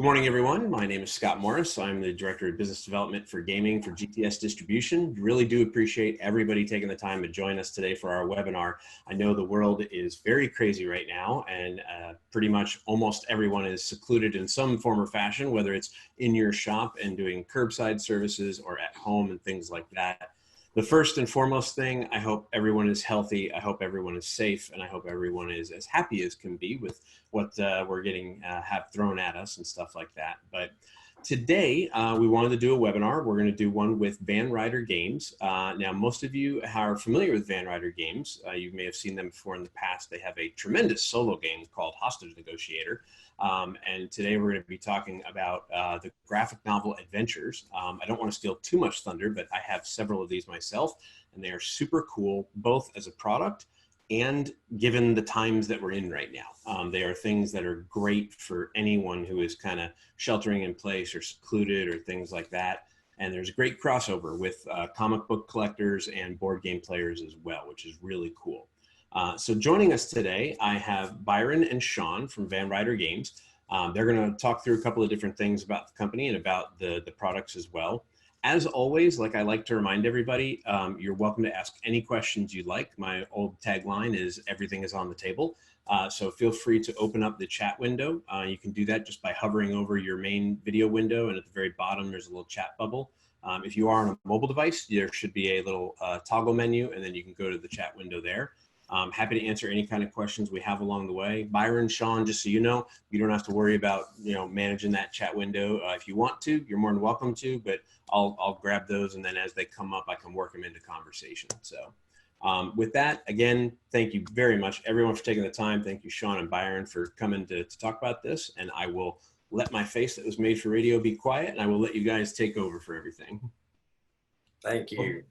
morning, everyone. My name is Scott Morris. I'm the Director of Business Development for Gaming for GTS Distribution. Really do appreciate everybody taking the time to join us today for our webinar. I know the world is very crazy right now, and pretty much almost everyone is secluded in some form or fashion, whether it's in your shop and doing curbside services or at home and things like that. The first and foremost thing, I hope everyone is healthy, I hope everyone is safe, and I hope everyone is as happy as can be with what we're getting have thrown at us and stuff like that. But today, we wanted to do a webinar. We're going to do one with Ryder Games. Now, most of you are familiar with Ryder Games. You may have seen them before in the past. They have a tremendous solo game called Hostage Negotiator. And today we're going to be talking about the graphic novel adventures. I don't want to steal too much thunder, but I have several of these myself, and they are super cool, both as a product and given the times that we're in right now. They are things that are great for anyone who is kind of sheltering in place or secluded or things like that. And there's a great crossover with comic book collectors and board game players as well, which is really cool. So joining us today, I have Byron and Shaun from Ryder Games. They're going to talk through a couple of different things about the company and about the products as well. As always, like I like to remind everybody, you're welcome to ask any questions you'd like. My old tagline is everything is on the table. So feel free to open up the chat window. You can do that just by hovering over your main video window, and at the very bottom, there's a little chat bubble. If you are on a mobile device, there should be a little toggle menu, and then you can go to the chat window there. Happy to answer any kind of questions we have along the way. Byron, Shaun, just so you know, you don't have to worry about managing that chat window. If you want to, you're more than welcome to, but I'll grab those, and then as they come up, I can work them into conversation. So with that, again, thank you very much, everyone, for taking the time. Thank you, Shaun and Byron, for coming to talk about this, and I will let my face that was made for radio be quiet, and I will let you guys take over for everything. Thank you.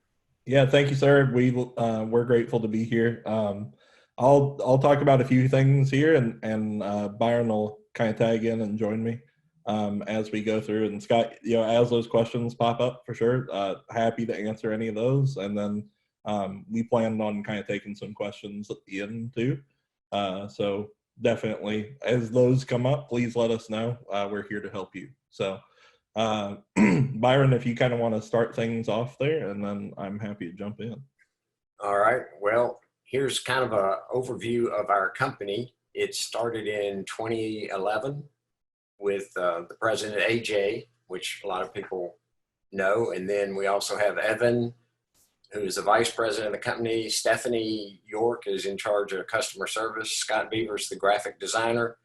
Yeah, thank you, sir. We're grateful to be here. I'll talk about a few things here, and Byron will kind of tag in and join me as we go through. And Scott, as those questions pop up, for sure, happy to answer any of those. And then we planned on kind of taking some questions at the end too. So definitely, as those come up, please let us know. We're here to help you. So. Byron, if you kind of want to start things off there, and then I'm happy to jump in. All right. Well, here's kind of an overview of our company. It started in 2011 with the president, AJ, which a lot of people know. And then we also have Evan, who is the vice president of the company. Stephanie York is in charge of customer service. Scott Beaver's the graphic designer.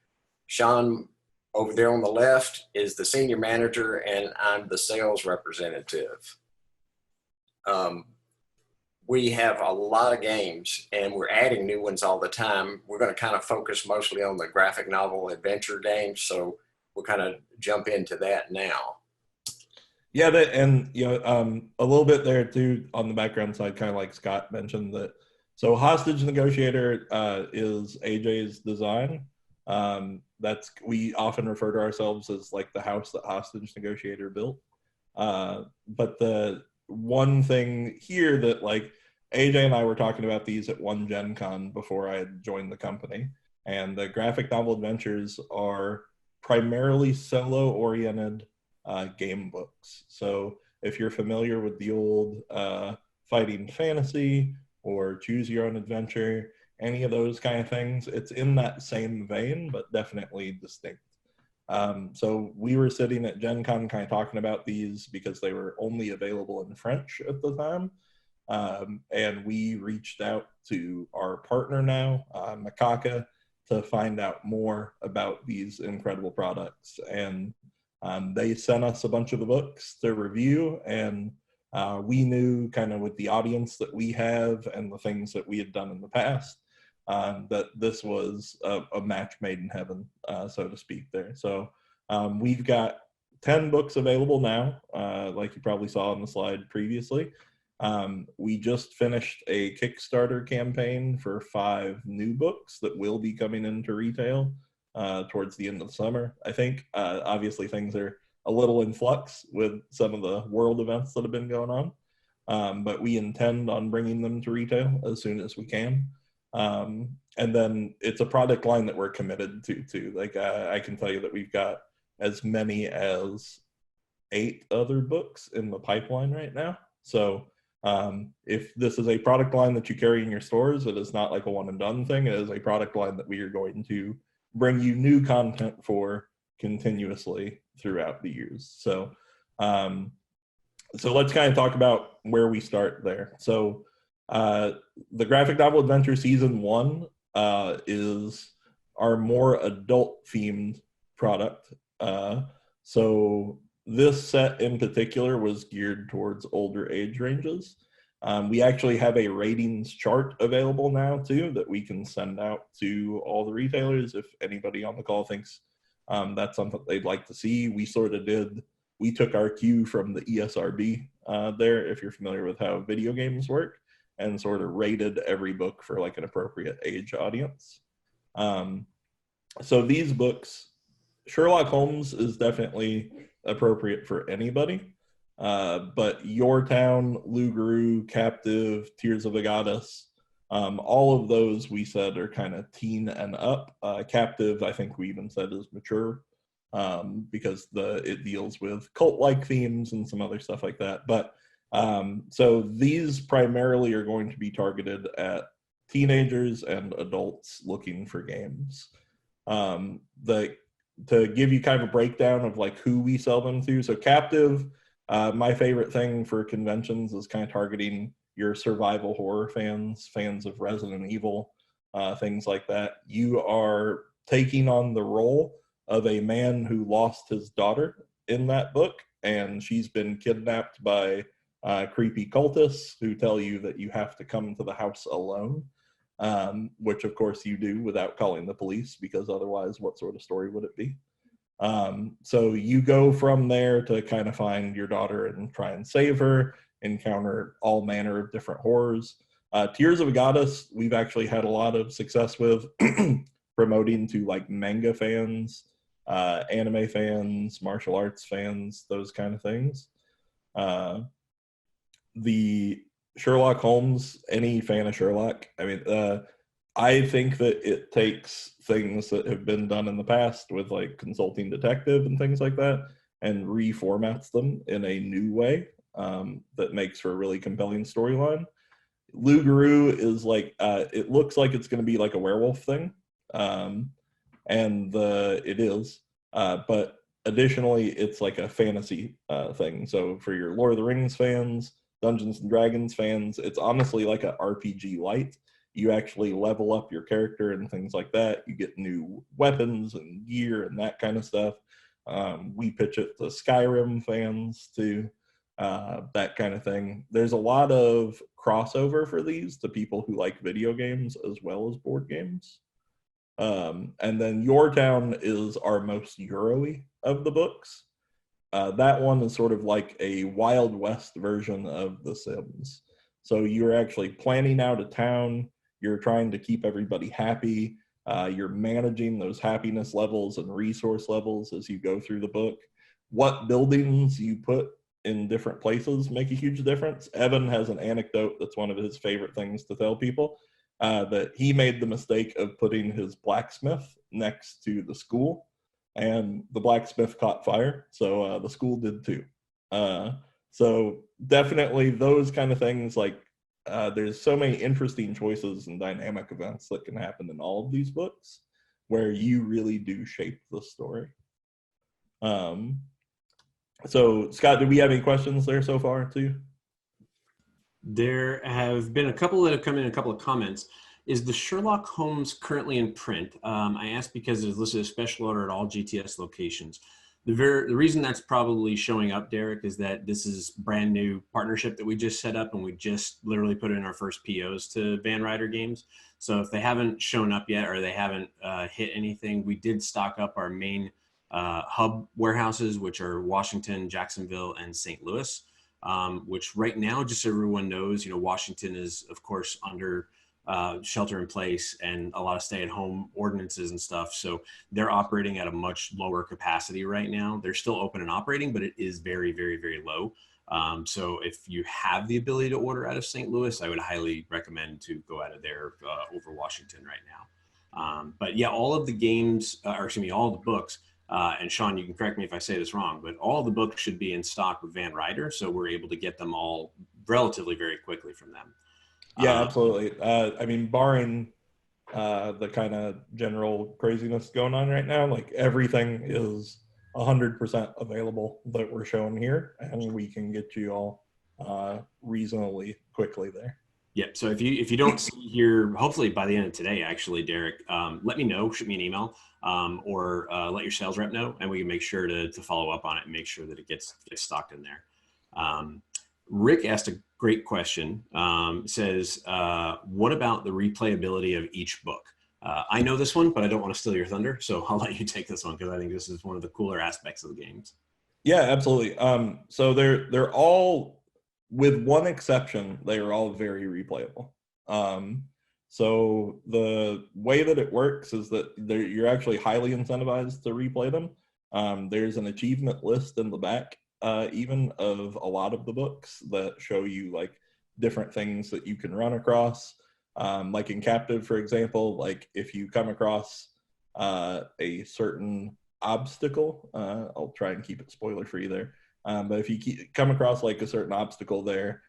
Shaun, over there on the left, is the senior manager, and I'm the sales representative. We have a lot of games, and we're adding new ones all the time. We're going to kind of focus mostly on the graphic novel adventure games, so we'll kind of jump into that now. Yeah, and a little bit there too on the background side, kind of like Scott mentioned that. So Hostage Negotiator is AJ's design. We often refer to ourselves as like the house that Hostage Negotiator built. But the one thing here that like AJ and I were talking about these at one Gen Con before I had joined the company, and the graphic novel adventures are primarily solo oriented game books. So if you're familiar with the old fighting fantasy or choose your own adventure, any of those kind of things, it's in that same vein, but definitely distinct. So we were sitting at Gen Con kind of talking about these because they were only available in French at the time. And we reached out to our partner now, Macaca, to find out more about these incredible products. And they sent us a bunch of the books to review, and we knew kind of with the audience that we have and the things that we had done in the past, that this was a match made in heaven, so to speak there. So we've got 10 books available now, like you probably saw on the slide previously. We just finished a Kickstarter campaign for 5 new books that will be coming into retail towards the end of the summer. I think obviously things are a little in flux with some of the world events that have been going on, but we intend on bringing them to retail as soon as we can. And then it's a product line that we're committed to too. Like I can tell you that we've got as many as 8 other books in the pipeline right now. So if this is a product line that you carry in your stores, it is not like a one and done thing. It is a product line that we are going to bring you new content for continuously throughout the years. So let's kind of talk about where we start there. So the graphic novel adventure season 1 is our more adult themed product. So this set in particular was geared towards older age ranges. We actually have a ratings chart available now too that we can send out to all the retailers if anybody on the call thinks that's something they'd like to see. We took our cue from the ESRB there, if you're familiar with how video games work, and sort of rated every book for like an appropriate age audience. So these books, Sherlock Holmes is definitely appropriate for anybody, but Your Town, Loup, Captive, Tears of a Goddess, all of those we said are kind of teen and up. Captive, I think we even said is mature, because it deals with cult-like themes and some other stuff like that. But so these primarily are going to be targeted at teenagers and adults looking for games. To give you kind of a breakdown of like who we sell them to. So Captive, my favorite thing for conventions is kind of targeting your survival horror fans of Resident Evil, things like that. You are taking on the role of a man who lost his daughter in that book, and she's been kidnapped by creepy cultists who tell you that you have to come to the house alone, which of course you do without calling the police, because otherwise what sort of story would it be? So you go from there to kind of find your daughter and try and save her, encounter all manner of different horrors. Tears of a Goddess, we've actually had a lot of success with promoting to like manga fans, anime fans, martial arts fans, those kind of things. The Sherlock Holmes, any fan of Sherlock, I mean, I think that it takes things that have been done in the past with like Consulting Detective and things like that and reformats them in a new way that makes for a really compelling storyline. Loup is like, it looks like it's going to be like a werewolf thing, and it is, but additionally, it's like a fantasy thing. So for your Lord of the Rings fans, Dungeons and Dragons fans, it's honestly like an RPG light. You actually level up your character and things like that. You get new weapons and gear and that kind of stuff. We pitch it to Skyrim fans too, that kind of thing. There's a lot of crossover for these to people who like video games as well as board games. And then Your Town is our most Euro-y of the books. That one is sort of like a Wild West version of The Sims. So you're actually planning out a town, you're trying to keep everybody happy, you're managing those happiness levels and resource levels as you go through the book. What buildings you put in different places make a huge difference. Evan has an anecdote that's one of his favorite things to tell people, that he made the mistake of putting his blacksmith next to the school, and the blacksmith caught fire, so the school did too. So definitely those kind of things, like there's so many interesting choices and dynamic events that can happen in all of these books where you really do shape the story. So Scott, do we have any questions there so far too? There have been a couple that have come in, a couple of comments. Is the Sherlock Holmes currently in print? I asked because it's listed as special order at all GTS locations. The reason that's probably showing up, Derek, is that this is brand new partnership that we just set up, and we just literally put in our first POs to Ryder Games. So if they haven't shown up yet or they haven't hit anything, we did stock up our main hub warehouses, which are Washington, Jacksonville, and St. Louis, which right now, just so everyone knows, Washington is, of course, under shelter in place and a lot of stay-at-home ordinances and stuff. So they're operating at a much lower capacity right now. They're still open and operating, but it is very, very, very low. So if you have the ability to order out of St. Louis, I would highly recommend to go out of there over Washington right now. But yeah, all of the games, all of the books, and Shaun, you can correct me if I say this wrong, but all the books should be in stock with Van Ryder, so we're able to get them all relatively very quickly from them. Yeah, absolutely. I mean, barring the kind of general craziness going on right now, like everything is 100% available that we're showing here, and we can get you all reasonably quickly there. Yeah. So if you don't see here, hopefully by the end of today, actually, Derek, let me know, shoot me an email, or let your sales rep know, and we can make sure to follow up on it and make sure that it gets stocked in there. Rick asked a great question. Says, what about the replayability of each book? I know this one, but I don't want to steal your thunder, so I'll let you take this one because I think this is one of the cooler aspects of the games. Yeah, absolutely. So they're all, with one exception, they are all very replayable. So the way that it works is that you're actually highly incentivized to replay them. There's an achievement list in the back, even of a lot of the books that show you like different things that you can run across. Like in Captive, for example, like if you come across a certain obstacle, I'll try and keep it spoiler free there. But if you come across like a certain obstacle there,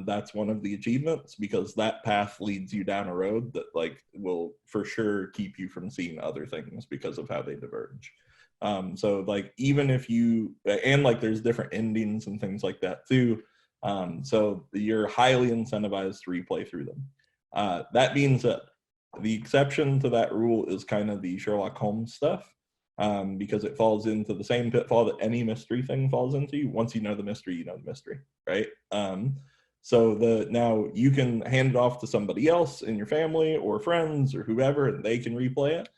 that's one of the achievements, because that path leads you down a road that like will for sure keep you from seeing other things because of how they diverge. So like even if you, and like there's different endings and things like that too. So you're highly incentivized to replay through them. That being said, the exception to that rule is kind of the Sherlock Holmes stuff. Because it falls into the same pitfall that any mystery thing falls into. Once you know the mystery, you know the mystery, right? So now you can hand it off to somebody else in your family or friends or whoever, and they can replay it.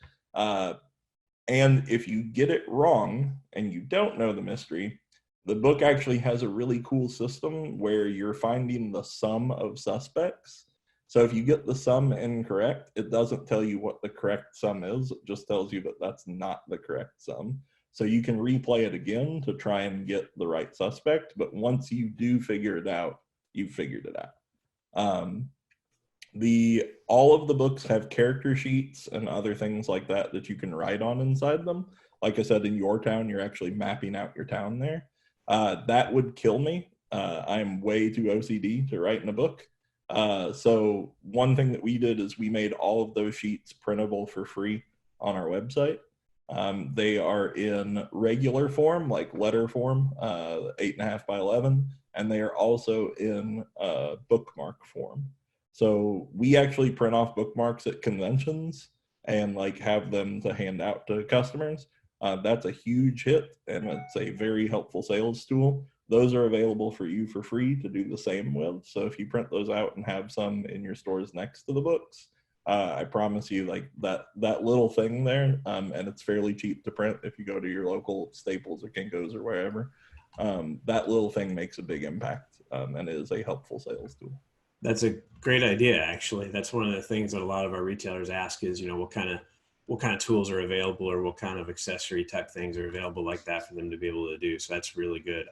And if you get it wrong and you don't know the mystery, the book actually has a really cool system where you're finding the sum of suspects. So if you get the sum incorrect, it doesn't tell you what the correct sum is. It just tells you that that's not the correct sum. So you can replay it again to try and get the right suspect. But once you do figure it out, you've figured it out. All of the books have character sheets and other things like that that you can write on inside them. Like I said, in your town, you're actually mapping out your town there. That would kill me. I'm way too OCD to write in a book. So one thing that we did is we made all of those sheets printable for free on our website. They are in regular form, like letter form, 8.5 by 11, and they are also in bookmark form. So we actually print off bookmarks at conventions and like have them to hand out to customers. That's a huge hit, and it's a very helpful sales tool. Those are available for you for free to do the same with. So if you print those out and have some in your stores next to the books, I promise you like that little thing there, and it's fairly cheap to print if you go to your local Staples or Kinko's or wherever. That little thing makes a big impact, and is a helpful sales tool. That's a great idea, actually. That's one of the things that a lot of our retailers ask is, what kind of tools are available, or what kind of accessory type things are available like that for them to be able to do. So that's really good.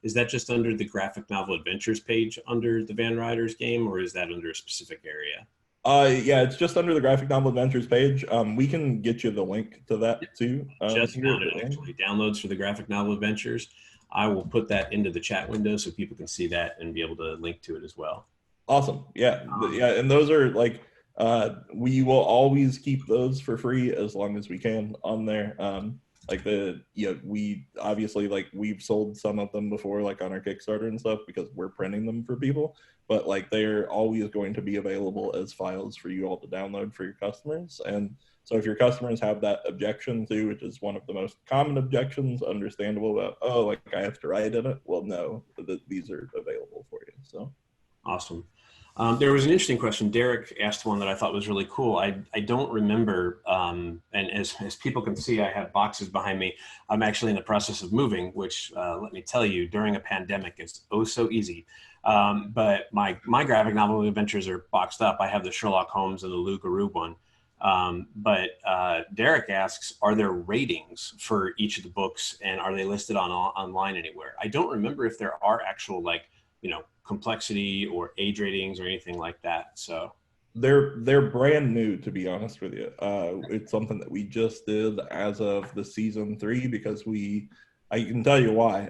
Is that just under the graphic novel adventures page under the Van Ryder's game, or is that under a specific area? Yeah, it's just under the graphic novel adventures page. We can get you the link to that too. Just found it, actually. Downloads for the graphic novel adventures. I will put that into the chat window so people can see that and be able to link to it as well. Awesome. Yeah. Yeah. And those are like, we will always keep those for free as long as we can on there. We obviously like we've sold some of them before, like on our Kickstarter and stuff, because we're printing them for people, but like they're always going to be available as files for you all to download for your customers. And so if your customers have that objection too, which is one of the most common objections, understandable, about, oh, like I have to write in it. Well, no, these are available for you. So awesome. There was an interesting question. Derek asked one that I thought was really cool. I don't remember, and as people can see, I have boxes behind me. I'm actually in the process of moving, which let me tell you, during a pandemic, it's oh so easy. But my graphic novel adventures are boxed up. I have the Sherlock Holmes and the Loup Garoup one. But Derek asks, are there ratings for each of the books, and are they listed online anywhere? I don't remember if there are actual complexity or age ratings or anything like that. So They're brand new, to be honest with you. It's something that we just did as of the season 3 because I can tell you why.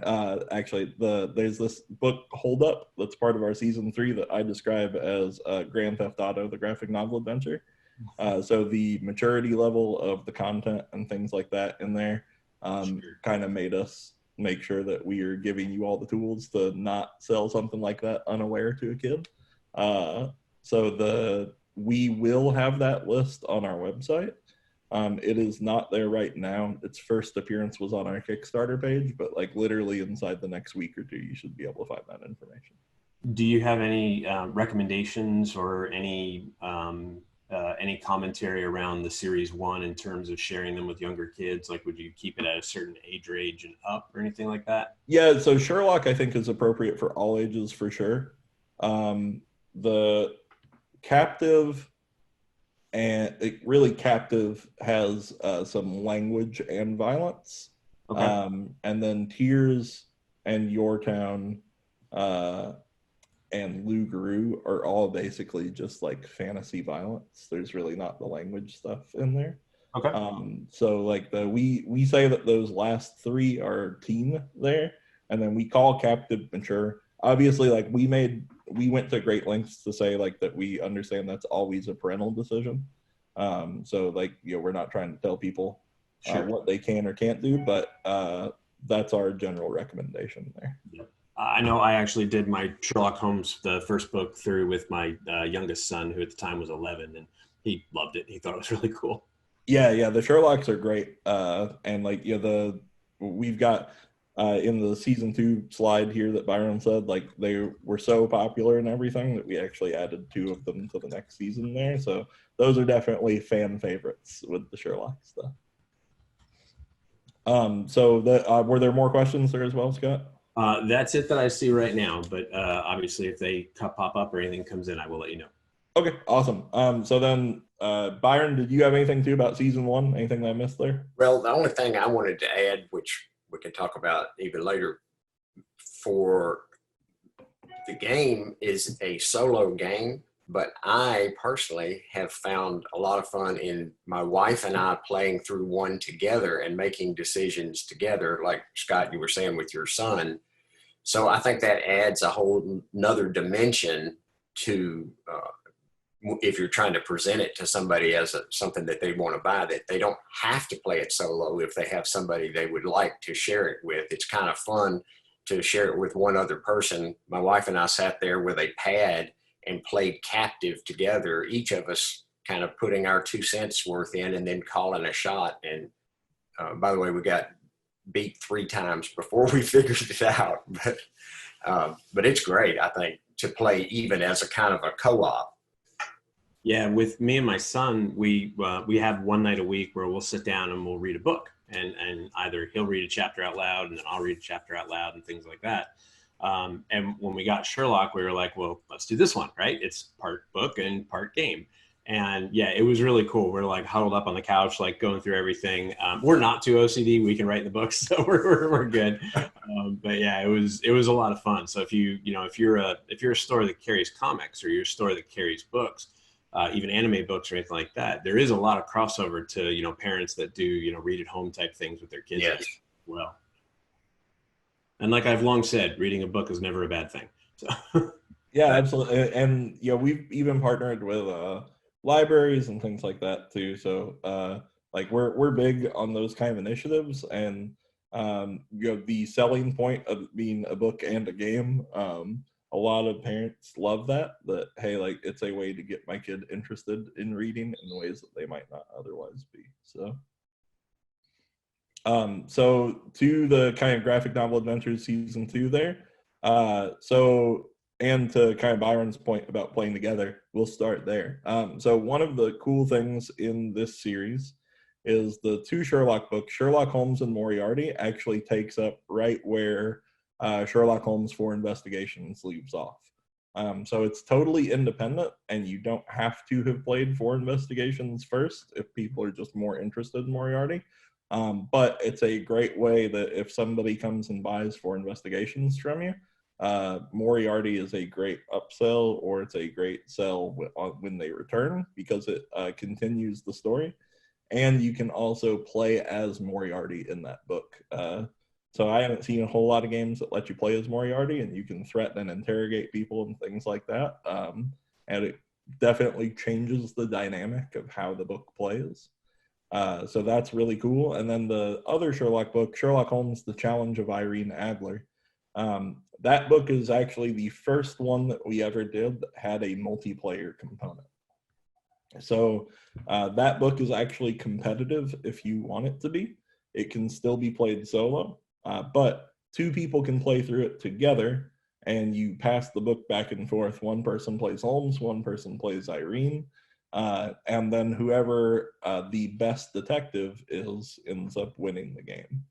Actually, there's this book Hold Up that's part of our season 3 that I describe as Grand Theft Auto, the graphic novel adventure. So the maturity level of the content and things like that in there kind of made us make sure that we are giving you all the tools to not sell something like that unaware to a kid. So we will have that list on our website. It is not there right now. Its first appearance was on our Kickstarter page, but like literally inside the next week or two, you should be able to find that information. Do you have any recommendations or any commentary around the series 1 in terms of sharing them with younger kids? Like, would you keep it at a certain age range and up or anything like that? Yeah, so Sherlock I think is appropriate for all ages for sure. The Captive Captive has some language and violence. Okay. And then Tears and Your Town and Garoup are all basically just like fantasy violence. There's really not the language stuff in there. Okay. So like we say that those last 3 are teen there, and then we call Captive mature. Obviously, like we went to great lengths to say like that we understand that's always a parental decision. So like, we're not trying to tell people what they can or can't do, but that's our general recommendation there. Yep. I know I actually did my Sherlock Holmes, the first book, through with my youngest son, who at the time was 11, and he loved it. He thought it was really cool. Yeah, the Sherlocks are great. And like, we've got in the season 2 slide here that Byron said, like they were so popular and everything that we actually added 2 of them to the next season there. So those are definitely fan favorites with the Sherlock stuff. Were there more questions there as well, Scott? That's it that I see right now, but obviously if they pop up or anything comes in, I will let you know. Okay, awesome. So then, Byron, did you have anything too about season 1? Anything that I missed there? Well, the only thing I wanted to add, which we can talk about even later, for the game is a solo game, but I personally have found a lot of fun in my wife and I playing through one together and making decisions together, like Scott, you were saying with your son. So I think that adds a whole nother dimension to if you're trying to present it to somebody as something that they want to buy, that they don't have to play it solo if they have somebody they would like to share it with. It's kind of fun to share it with one other person. My wife and I sat there with a pad and played Captive together, each of us kind of putting our 2 cents worth in and then calling a shot. And by the way, we got beat 3 times before we figured it out. But it's great, I think, to play even as a kind of a co-op. Yeah, with me and my son, we have one night a week where we'll sit down and we'll read a book, and either he'll read a chapter out loud and then I'll read a chapter out loud and things like that. And when we got Sherlock, we were like, well, let's do this one, right? It's part book and part game. And yeah, it was really cool. We're like huddled up on the couch, like going through everything. We're not too OCD. We can write in the books, so we're good. But yeah, it was a lot of fun. So if you're a store that carries comics or you're a store that carries books, even anime books or anything like that, there is a lot of crossover to, parents that do, read at home type things with their kids. Yes. As well. And like I've long said, reading a book is never a bad thing. So. Yeah, absolutely. And we've even partnered with libraries and things like that too. So like we're big on those kind of initiatives, and the selling point of being a book and a game, a lot of parents love that hey, like it's a way to get my kid interested in reading in ways that they might not otherwise be. So to the kind of graphic novel adventures season 2 there. And to kind of Byron's point about playing together, we'll start there. So one of the cool things in this series is the 2 Sherlock books, Sherlock Holmes and Moriarty, actually takes up right where Sherlock Holmes for Investigations leaves off. So it's totally independent, and you don't have to have played for Investigations first if people are just more interested in Moriarty. But it's a great way that if somebody comes and buys for Investigations from you, Moriarty is a great upsell, or it's a great sell when they return, because it continues the story. And you can also play as Moriarty in that book. So I haven't seen a whole lot of games that let you play as Moriarty, and you can threaten and interrogate people and things like that. And it definitely changes the dynamic of how the book plays. So that's really cool. And then the other Sherlock book, Sherlock Holmes, The Challenge of Irene Adler. That book is actually the first one that we ever did that had a multiplayer component. So that book is actually competitive if you want it to be. It can still be played solo, but 2 people can play through it together, and you pass the book back and forth. One person plays Holmes, one person plays Irene, and then whoever the best detective is ends up winning the game.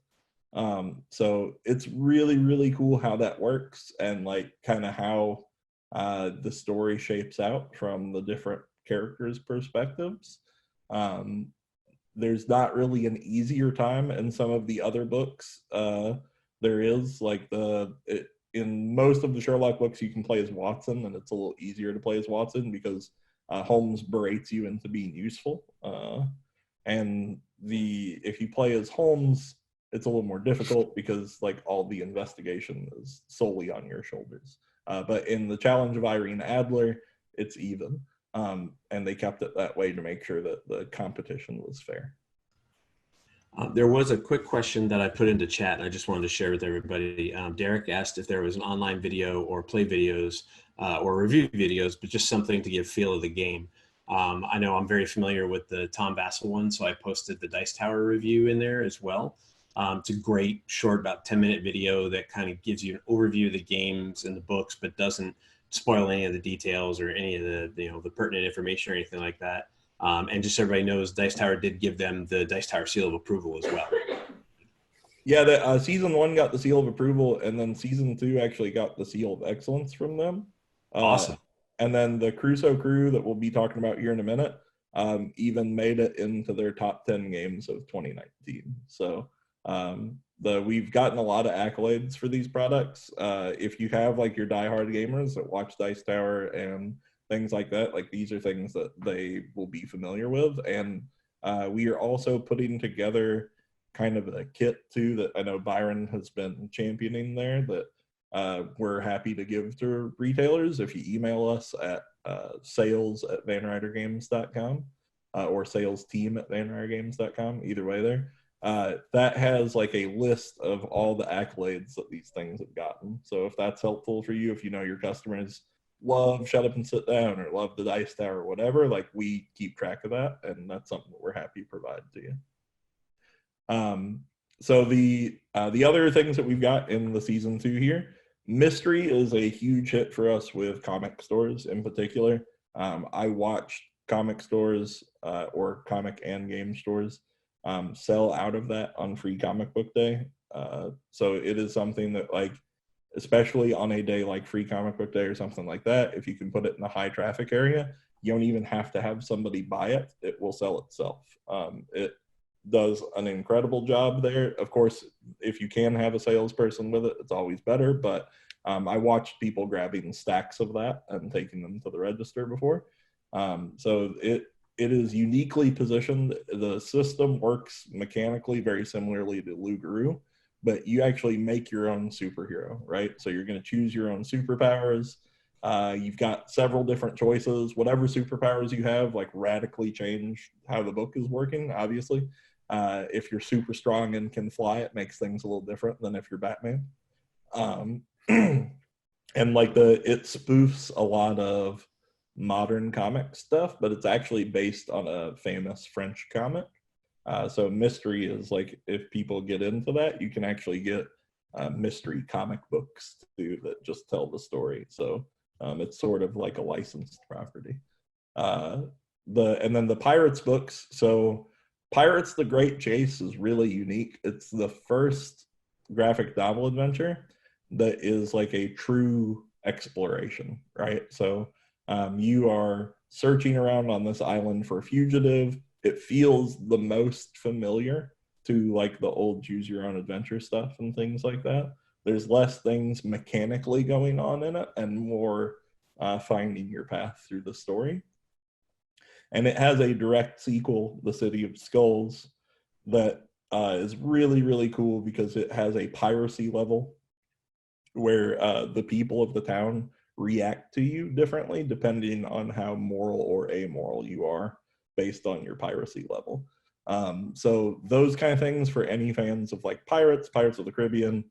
So it's really, really cool how that works, and like kind of how the story shapes out from the different characters' perspectives. There's not really an easier time in some of the other books. There is, like, in most of the Sherlock books you can play as Watson, and it's a little easier to play as Watson because Holmes berates you into being useful. And if you play as Holmes, it's a little more difficult because like all the investigation is solely on your shoulders. But in the Challenge of Irene Adler, it's even. And they kept it that way to make sure that the competition was fair. There was a quick question that I put into chat, and I just wanted to share with everybody. Derek asked if there was an online video or play videos or review videos, but just something to give feel of the game. I know I'm very familiar with the Tom Vassell one, so I posted the Dice Tower review in there as well. It's a great, short, about 10-minute video that kind of gives you an overview of the games and the books, but doesn't spoil any of the details or any of the pertinent information or anything like that. And just so everybody knows, Dice Tower did give them the Dice Tower seal of approval as well. Yeah, the season 1 got the seal of approval, and then season 2 actually got the seal of excellence from them. Awesome. And then the Crusoe crew that we'll be talking about here in a minute even made it into their top 10 games of 2019. So we've gotten a lot of accolades for these products. If you have like your diehard gamers that watch Dice Tower and things like that, like these are things that they will be familiar with. And we are also putting together kind of a kit too that I know Byron has been championing there that we're happy to give to retailers. If you email us at sales@vanrydergames.com or salesteam@vanrydergames.com, either way there. That has like a list of all the accolades that these things have gotten. So if that's helpful for you, if you know your customers love Shut Up and Sit Down or love the Dice Tower or whatever, like we keep track of that, and that's something that we're happy to provide to you. So the other things that we've got in the season 2 here, mystery is a huge hit for us with comic stores in particular. I watched comic stores or comic and game stores sell out of that on Free Comic Book Day. So it is something that, like, especially on a day like Free Comic Book Day or something like that, if you can put it in a high traffic area, you don't even have to have somebody buy it. It will sell itself. It does an incredible job there. Of course, if you can have a salesperson with it, it's always better. But I watched people grabbing stacks of that and taking them to the register before. So it is uniquely positioned. The system works mechanically very similarly to Garoup, but you actually make your own superhero, right? So you're going to choose your own superpowers. You've got several different choices. Whatever superpowers you have, like, radically change how the book is working, obviously. If you're super strong and can fly, it makes things a little different than if you're Batman. And like it spoofs a lot of modern comic stuff, but it's actually based on a famous French comic. So mystery is like, if people get into that, you can actually get mystery comic books too that just tell the story. So it's sort of like a licensed property. And then the Pirates books. So Pirates: The Great Chase is really unique. It's the first graphic novel adventure that is like a true exploration, right? So you are searching around on this island for a fugitive. It feels the most familiar to like the old choose your own adventure stuff and things like that. there's less things mechanically going on in it and more finding your path through the story. And it has a direct sequel, The City of Skulls, that is really, really cool because it has a piracy level where the people of the town react to you differently depending on how moral or amoral you are based on your piracy level. So those kind of things for any fans of like Pirates of the Caribbean,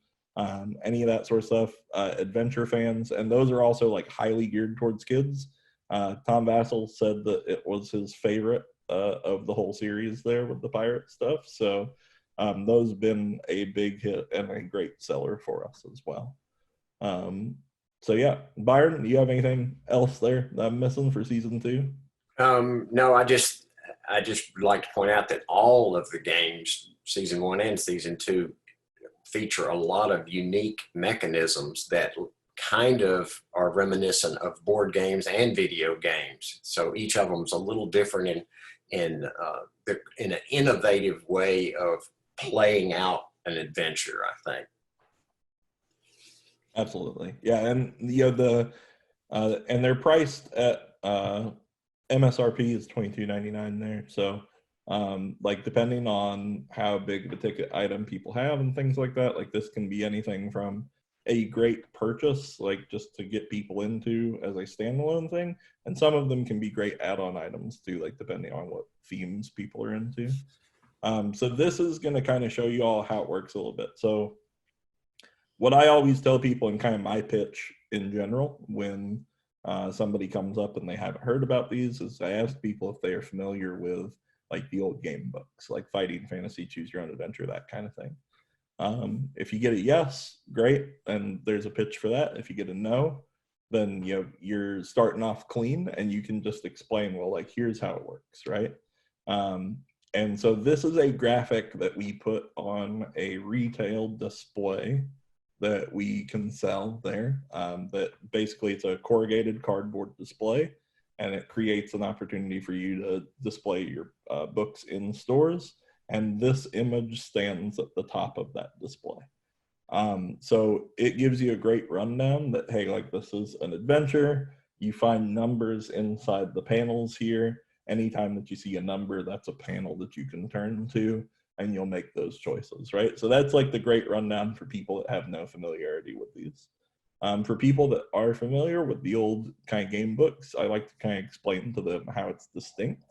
any of that sort of stuff, adventure fans, and those are also like highly geared towards kids. Tom Vassell said that it was his favorite of the whole series there with the pirate stuff. So those have been a big hit and a great seller for us as well. So yeah, Byron, do you have anything else there that I'm missing for season 2? No, I just would like to point out that all of the games, season 1 and season 2, feature a lot of unique mechanisms that kind of are reminiscent of board games and video games. So each of them is a little different in an innovative way of playing out an adventure, I think. Absolutely, yeah, and and they're priced at MSRP is $22.99 there. So, like depending on how big of a ticket item people have and things like that, like this can be anything from a great purchase, like just to get people into as a standalone thing, and some of them can be great add-on items too, like depending on what themes people are into. So this is going to kind of show you all how it works a little bit. So what I always tell people in kind of my pitch in general when somebody comes up and they haven't heard about these is I ask people if they are familiar with like the old game books, like Fighting Fantasy, Choose Your Own Adventure, that kind of thing. If you get a yes, great, and there's a pitch for that. If you get a no, then you're starting off clean and you can just explain, well, like here's how it works, right? And so this is a graphic that we put on a retail display that we can sell there. That basically it's a corrugated cardboard display, and it creates an opportunity for you to display your books in stores. And this image stands at the top of that display. So it gives you a great rundown that, hey, like this is an adventure. You find numbers inside the panels here. Anytime that you see a number, that's a panel that you can turn to, and you'll make those choices, right? So that's like the great rundown for people that have no familiarity with these. For people that are familiar with the old kind of game books, I like to kind of explain to them how it's distinct.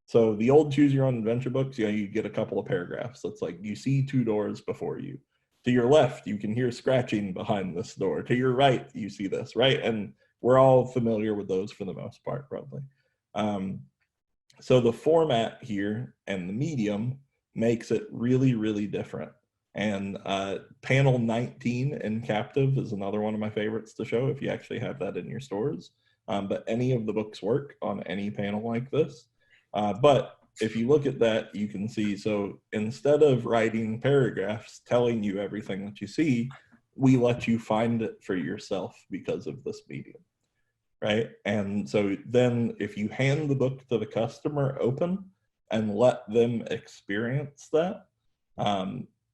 So the old Choose Your Own Adventure books, you get a couple of paragraphs. That's like, you see 2 doors before you. To your left, you can hear scratching behind this door. To your right, you see this, right? And we're all familiar with those for the most part, probably. So the format here and the medium makes it really, really different. And panel 19 in Captive is another one of my favorites to show if you actually have that in your stores. But any of the books work on any panel like this. But if you look at that, you can see, so instead of writing paragraphs telling you everything that you see, we let you find it for yourself because of this medium, right? And so then if you hand the book to the customer open and let them experience that,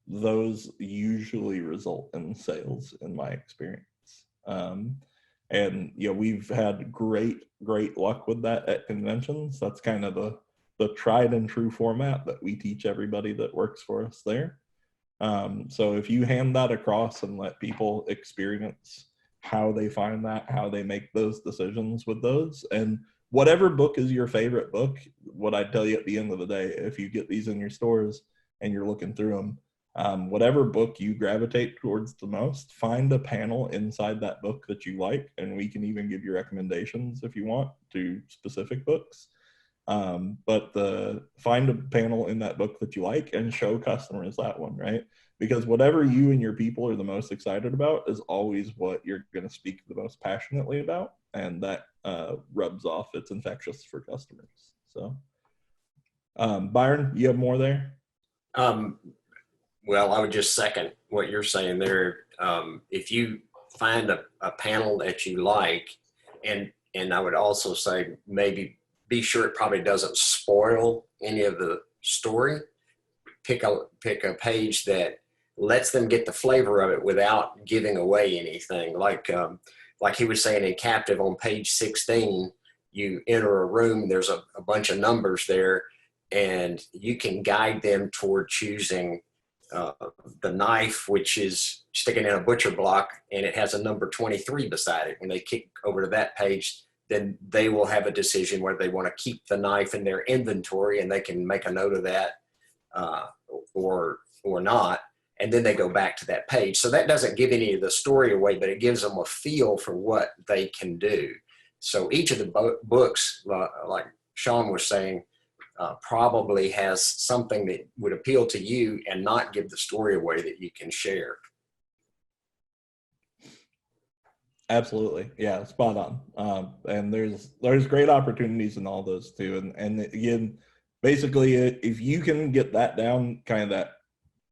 those usually result in sales in my experience. And we've had great luck with that at conventions. That's kind of the tried and true format that we teach everybody that works for us there. So if you hand that across and let people experience how they find that, how they make those decisions with those, and whatever book is your favorite book, what I tell you at the end of the day, if you get these in your stores and you're looking through them, whatever book you gravitate towards the most, find a panel inside that book that you like, and we can even give you recommendations if you want to specific books. But find a panel in that book that you like and show customers that one, right? Because whatever you and your people are the most excited about is always what you're going to speak the most passionately about, and that rubs off. It's infectious for customers. So, Byron, you have more there? Well, I would just second what you're saying there. If you find a panel that you like, and I would also say maybe be sure it probably doesn't spoil any of the story. Pick a page that lets them get the flavor of it without giving away anything. Like he was saying in Captive on page 16, you enter a room, there's a bunch of numbers there, and you can guide them toward choosing the knife, which is sticking in a butcher block, and it has a number 23 beside it. When they kick over to that page, then they will have a decision whether they want to keep the knife in their inventory, and they can make a note of that or not. And then they go back to that page. So that doesn't give any of the story away, but it gives them a feel for what they can do. So each of the books, like Shaun was saying, probably has something that would appeal to you and not give the story away that you can share. Absolutely. Yeah, spot on. And there's great opportunities in all those too. And again, basically, if you can get that down, kind of that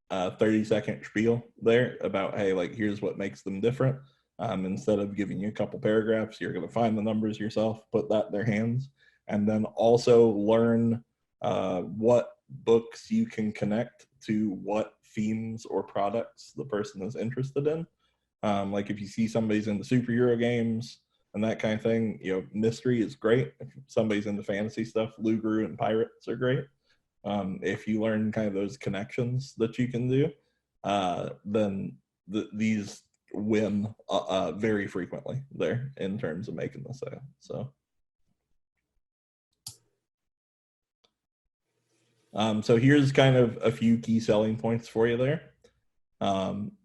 30-second spiel there about, hey, like, here's what makes them different. Instead of giving you a couple paragraphs, you're going to find the numbers yourself, put that in their hands, and then also learn what books you can connect to what themes or products the person is interested in. Like if you see somebody's into superhero games and that kind of thing, mystery is great. If somebody's into fantasy stuff, Loup and pirates are great. If you learn kind of those connections that you can do, then these win very frequently there in terms of making the sale. So here's kind of a few key selling points for you there.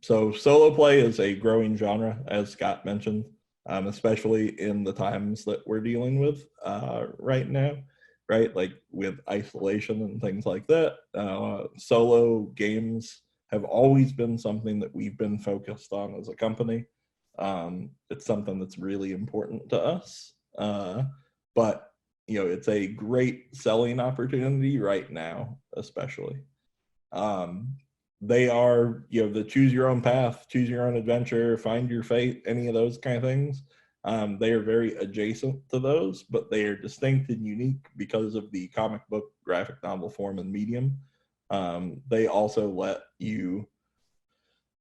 So solo play is a growing genre, as Scott mentioned, especially in the times that we're dealing with right now. Right, like with isolation and things like that. Solo games have always been something that we've been focused on as a company. It's something that's really important to us. But it's a great selling opportunity right now, especially. They are, the choose your own path, choose your own adventure, find your fate, any of those kind of things. They are very adjacent to those, but they are distinct and unique because of the comic book, graphic novel form and medium. They also let you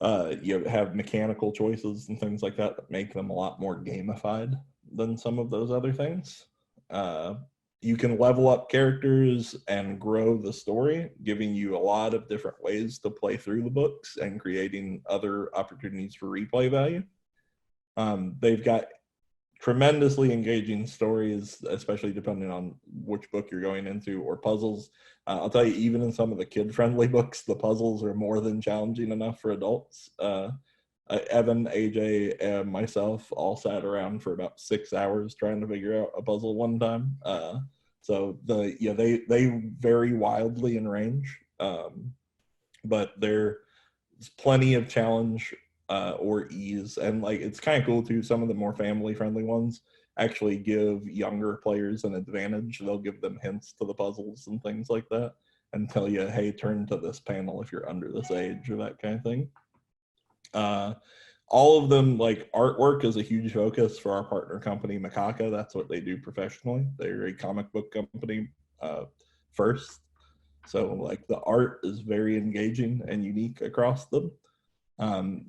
have mechanical choices and things like that make them a lot more gamified than some of those other things. You can level up characters and grow the story, giving you a lot of different ways to play through the books and creating other opportunities for replay value. They've got tremendously engaging stories, especially depending on which book you're going into, or puzzles. I'll tell you, even in some of the kid-friendly books, the puzzles are more than challenging enough for adults. Evan, AJ, and myself all sat around for about 6 hours trying to figure out a puzzle one time. So they vary wildly in range, but there's plenty of challenge or ease, and like it's kind of cool too. Some of the more family-friendly ones actually give younger players an advantage. They'll give them hints to the puzzles and things like that, and tell you, "Hey, turn to this panel if you're under this age," or that kind of thing. All of them, like artwork, is a huge focus for our partner company, Macaca. That's what they do professionally. They're a comic book company first, so like the art is very engaging and unique across them.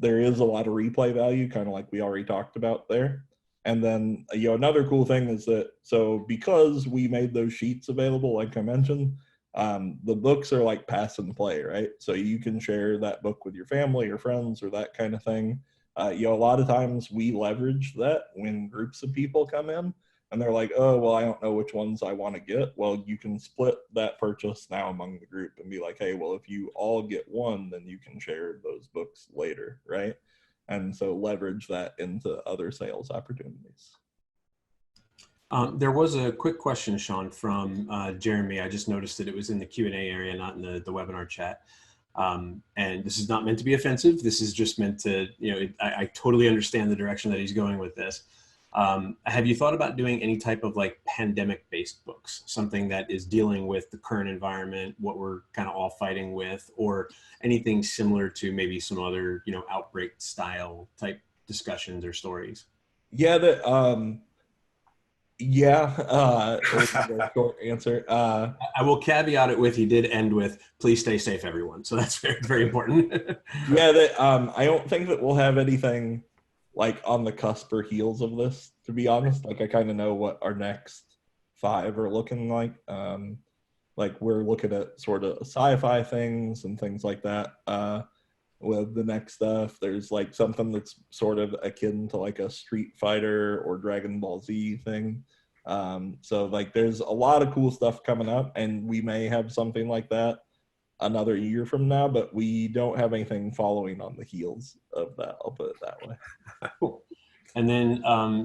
There is a lot of replay value, kind of like we already talked about there. And then, another cool thing is that, so because we made those sheets available, like I mentioned, the books are like pass and play, right? So you can share that book with your family or friends or that kind of thing. A lot of times we leverage that when groups of people come in and they're like, oh, well, I don't know which ones I want to get. Well, you can split that purchase now among the group and be like, hey, well, if you all get one, then you can share those books later, right? And so leverage that into other sales opportunities. There was a quick question, Shaun, from Jeremy. I just noticed that it was in the Q&A area, not in the webinar chat. And this is not meant to be offensive. This is just meant to, I totally understand the direction that he's going with this. Have you thought about doing any type of like pandemic-based books, something that is dealing with the current environment, what we're kind of all fighting with, or anything similar to maybe some other, outbreak style type discussions or stories? Yeah, Yeah, a short answer. I will caveat it with, he did end with, please stay safe, everyone. So that's very, very important. Yeah, that I don't think that we'll have anything like on the cusp or heels of this, to be honest. Like I kind of know what our next 5 are looking like. Like we're looking at sort of sci-fi things and things like that. With the next stuff, there's like something that's sort of akin to like a Street Fighter or Dragon Ball Z thing. So like there's a lot of cool stuff coming up, and we may have something like that another year from now, but we don't have anything following on the heels of that. I'll put it that way. Cool. And then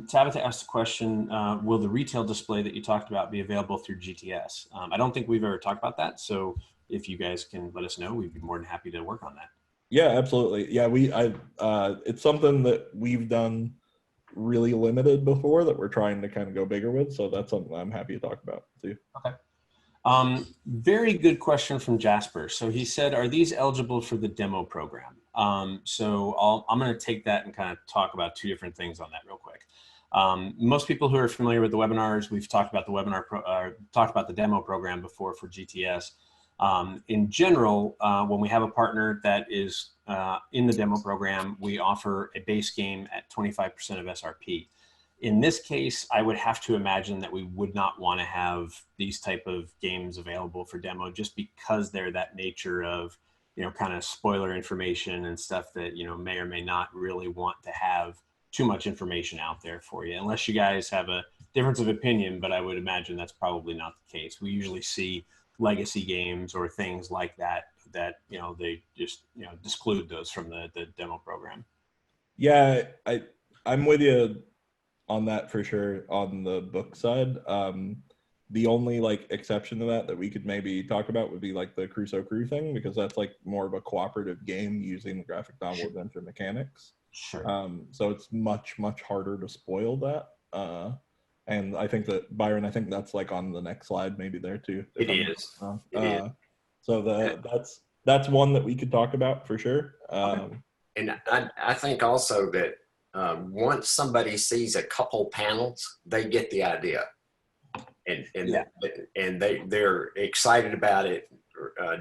Tabitha asked the question, will the retail display that you talked about be available through GTS? I don't think we've ever talked about that. So if you guys can let us know, we'd be more than happy to work on that. Yeah, absolutely. Yeah, it's something that we've done really limited before that we're trying to kind of go bigger with. So that's something I'm happy to talk about too. Okay. Very good question from Jasper. So he said, are these eligible for the demo program? So I'm going to take that and kind of talk about 2 different things on that real quick. Most people who are familiar with the webinars, we've talked about talked about the demo program before for GTS. In general, when we have a partner that is in the demo program, we offer a base game at 25% of SRP. In this case, I would have to imagine that we would not want to have these type of games available for demo, just because they're that nature of, kind of spoiler information and stuff that, may or may not really want to have too much information out there for you, unless you guys have a difference of opinion. But I would imagine that's probably not the case. We usually see legacy games or things like that they just disclude those from the demo program. Yeah, I'm with you on that for sure on the book side. The only like exception to that we could maybe talk about would be like the Crusoe crew thing, because that's like more of a cooperative game using graphic novel adventure mechanics. Sure. So it's much harder to spoil that. And I think that Byron, I think that's like on the next slide maybe there too. It is. So that's one that we could talk about for sure. And I think also that once somebody sees a couple panels, they get the idea, and they're excited about it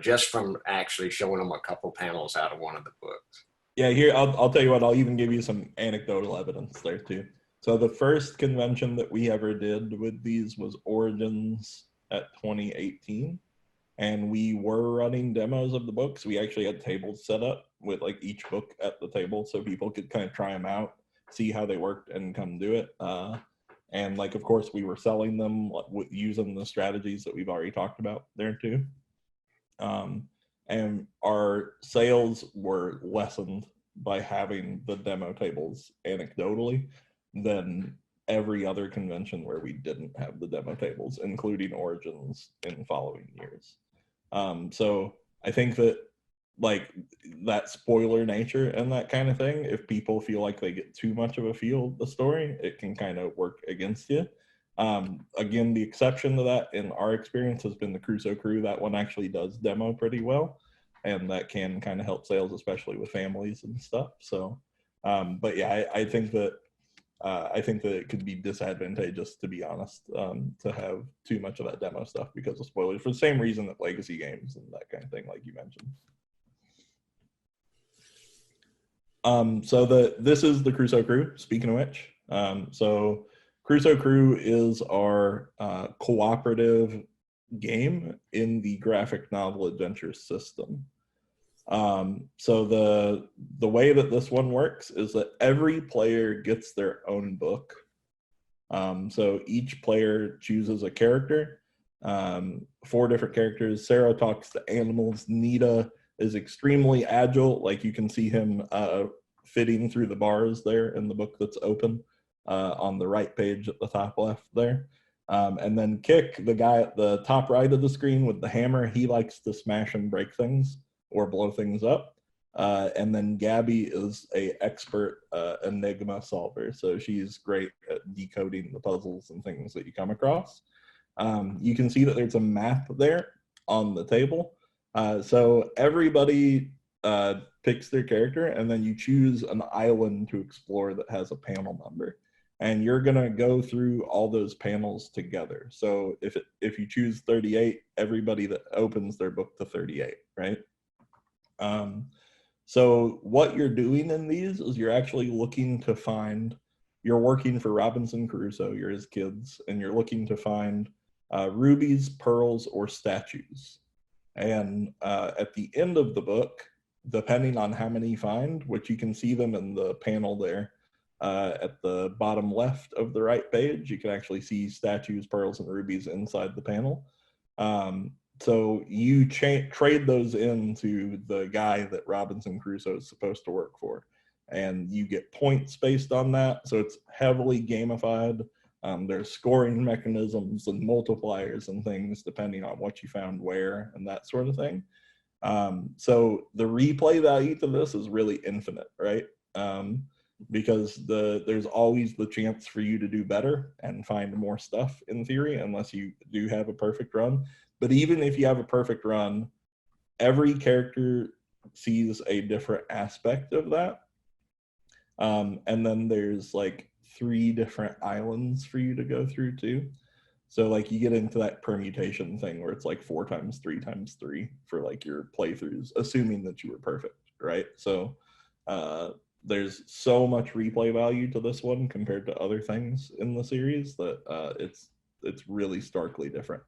just from actually showing them a couple panels out of one of the books. Yeah, here I'll tell you what. I'll even give you some anecdotal evidence there too. So the first convention that we ever did with these was Origins at 2018. And we were running demos of the books. We actually had tables set up with like each book at the table so people could kind of try them out, see how they worked, and come do it. And like, of course, we were selling them using the strategies that we've already talked about there too. And our sales were lessened by having the demo tables anecdotally than every other convention where we didn't have the demo tables, including Origins in following years. So I think that like that spoiler nature and that kind of thing, if people feel like they get too much of a feel of the story, it can kind of work against you. Again, the exception to that in our experience has been the Crusoe crew. That one actually does demo pretty well, and that can kind of help sales, especially with families and stuff. So, but yeah, I think that it could be disadvantageous, to be honest, to have too much of that demo stuff because of spoilers, for the same reason that legacy games and that kind of thing, like you mentioned. So this is the Crusoe crew, speaking of which. So Crusoe crew is our cooperative game in the graphic novel adventure system. So the way that this one works is that every player gets their own book. So each player chooses a character, 4 different characters. Sarah talks to animals. Nita is extremely agile. Like you can see him fitting through the bars there in the book that's open on the right page at the top left there. And then Kick, the guy at the top right of the screen with the hammer, he likes to smash and break things or blow things up. And then Gabby is a expert enigma solver. So she's great at decoding the puzzles and things that you come across. You can see that there's a map there on the table. So everybody picks their character, and then you choose an island to explore that has a panel number. and you're gonna go through all those panels together. So if you choose 38, everybody that opens their book to 38, right? So what you're doing in these is you're actually looking to find, you're working for Robinson Crusoe, you're his kids, and you're looking to find rubies, pearls, or statues. And at the end of the book, depending on how many you find, which you can see them in the panel there, at the bottom left of the right page, you can actually see statues, pearls, and rubies inside the panel. So you trade those into the guy that Robinson Crusoe is supposed to work for, and you get points based on that. So it's heavily gamified. There's scoring mechanisms and multipliers and things depending on what you found where and that sort of thing. So the replay value to this is really infinite, right? Because there's always the chance for you to do better and find more stuff in theory, unless you do have a perfect run. But even if you have a perfect run, every character sees a different aspect of that. And then there's like 3 different islands for you to go through too. So like you get into that permutation thing where it's like 4 times 3 times 3 for like your playthroughs, assuming that you were perfect, right? So there's so much replay value to this one compared to other things in the series that it's really starkly different.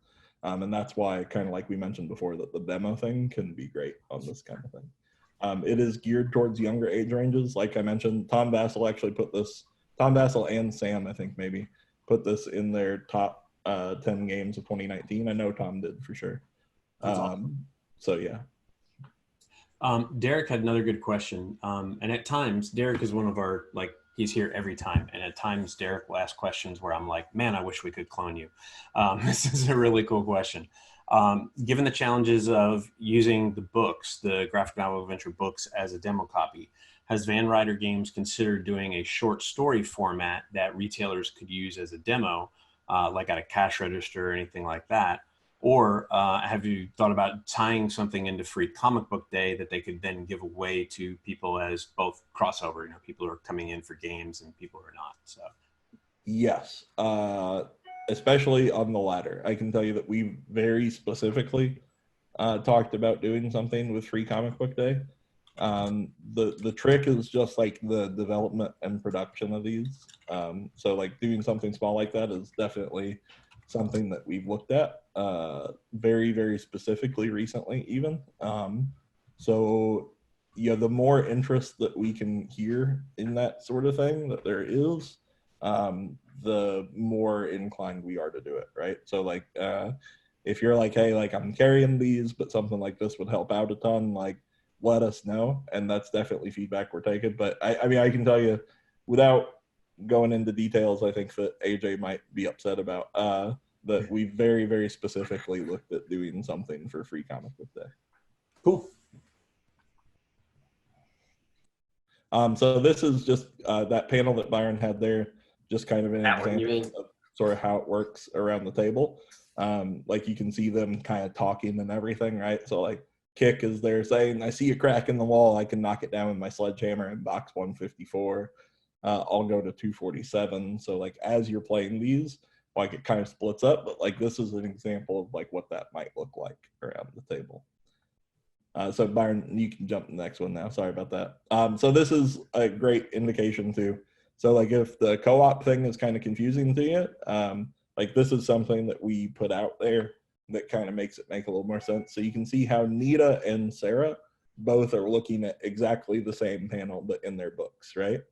And that's why, kind of like we mentioned before, that the demo thing can be great on this kind of thing. It is geared towards younger age ranges. Like I mentioned, Tom Bassel actually put this, Tom Bassel and Sam, I think maybe, put this in their top 10 games of 2019. I know Tom did for sure. Awesome. So yeah. Derek had another good question. And at times, Derek is one of our, like, he's here every time. And at times, Derek will ask questions where I'm like, man, I wish we could clone you. This is a really cool question. Given the challenges of using the books, the graphic novel adventure books as a demo copy, has Van Ryder Games considered doing a short story format that retailers could use as a demo, like at a cash register or anything like that? Or have you thought about tying something into Free Comic Book Day that they could then give away to people as both crossover, you know, people who are coming in for games and people who are not? So yes, especially on the latter. I can tell you that we very specifically talked about doing something with Free Comic Book Day. The trick is just like the development and production of these. So like doing something small like that is definitely something that we've looked at very, very specifically recently even. So yeah, the more interest that we can hear in that sort of thing that there is, the more inclined we are to do it, right? So like if you're like, hey, like I'm carrying these, but something like this would help out a ton, like let us know. And that's definitely feedback we're taking. But I mean, I can tell you without going into details, I think that AJ might be upset about that we very, very specifically looked at doing something for Free Comic Book Day. cool. So this is just that panel that Byron had there, just kind of an example of sort of how it works around the table. Like you can see them kind of talking and everything, right? So like Kick is there saying, I see a crack in the wall, I can knock it down with my sledgehammer in box 154. I'll go to 247. So like as you're playing these, like it kind of splits up, but like this is an example of like what that might look like around the table. So Byron, you can jump to the next one now. Sorry about that. So this is a great indication too. So like if the co-op thing is kind of confusing to you, like this is something that we put out there that kind of makes it make a little more sense. So you can see how Nita and Sarah both are looking at exactly the same panel, but in their books, right?